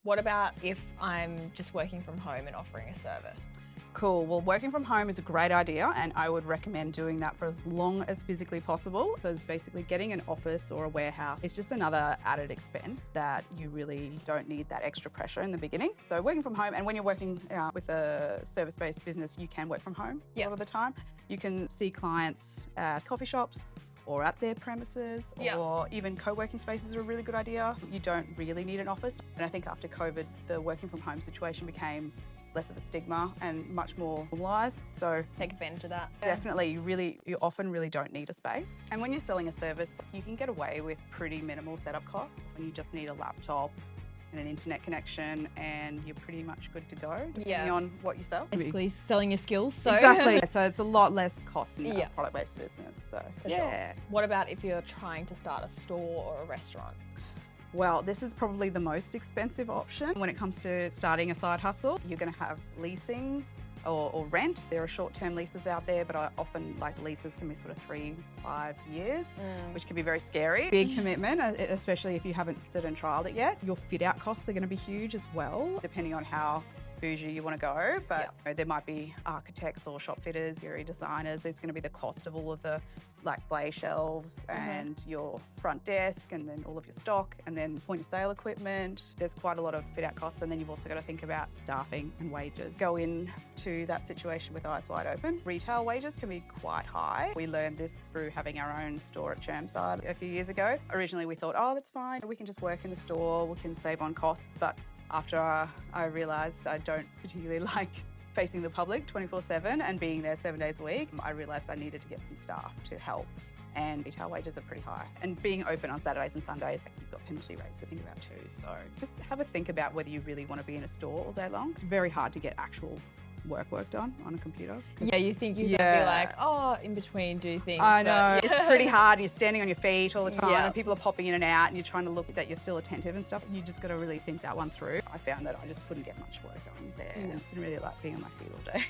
What about if I'm just working from home and offering a service? Cool. Well, working from home is a great idea, and I would recommend doing that for as long as physically possible, because basically getting an office or a warehouse is just another added expense that you really don't need that extra pressure in the beginning. So working from home, and when you're working with a service-based business, you can work from home a lot of the time. You can see clients at coffee shops or at their premises, or even co-working spaces are a really good idea. You don't really need an office. And I think after COVID, the working from home situation became less of a stigma and much more normalised. So Take advantage of that. definitely, you often really don't need a space. And when you're selling a service, you can get away with pretty minimal setup costs when you just need a laptop and an internet connection, and you're pretty much good to go, depending on what you sell. Basically selling your skills. So. Exactly. So it's a lot less cost than a product-based business. So Sure. What about if you're trying to start a store or a restaurant? Well, this is probably the most expensive option when it comes to starting a side hustle. You're going to have leasing or rent. There are short-term leases out there, but often leases can be sort of 3-5 years, which can be very scary. Big commitment, especially if you haven't stood and trialed it yet. Your fit-out costs are going to be huge as well, depending on how bougie you want to go, but there might be architects or shop fitters, interior designers. There's going to be the cost of all of the display shelves and your front desk, and then all of your stock, and then point of sale equipment. There's quite a lot of fit out costs, and then you've also got to think about staffing and wages. Go into that situation with eyes wide open. Retail wages can be quite high. We learned this through having our own store at Chermside a few years ago. Originally we thought, oh, that's fine, we can just work in the store, we can save on costs, but after I realised I don't particularly like facing the public 24/7 and being there 7 days a week, I realised I needed to get some staff to help, and retail wages are pretty high. And being open on Saturdays and Sundays, you've got penalty rates to think about too. So just have a think about whether you really want to be in a store all day long. It's very hard to get actual work done on a computer. Yeah, you think you're going to be like, oh, in between do things. I know, it's pretty hard. You're standing on your feet all the time Yeah. and people are popping in and out, and you're trying to look that you're still attentive and stuff. You just got to really think that one through. I found that I just couldn't get much work done there. Didn't really like being on my feet all day.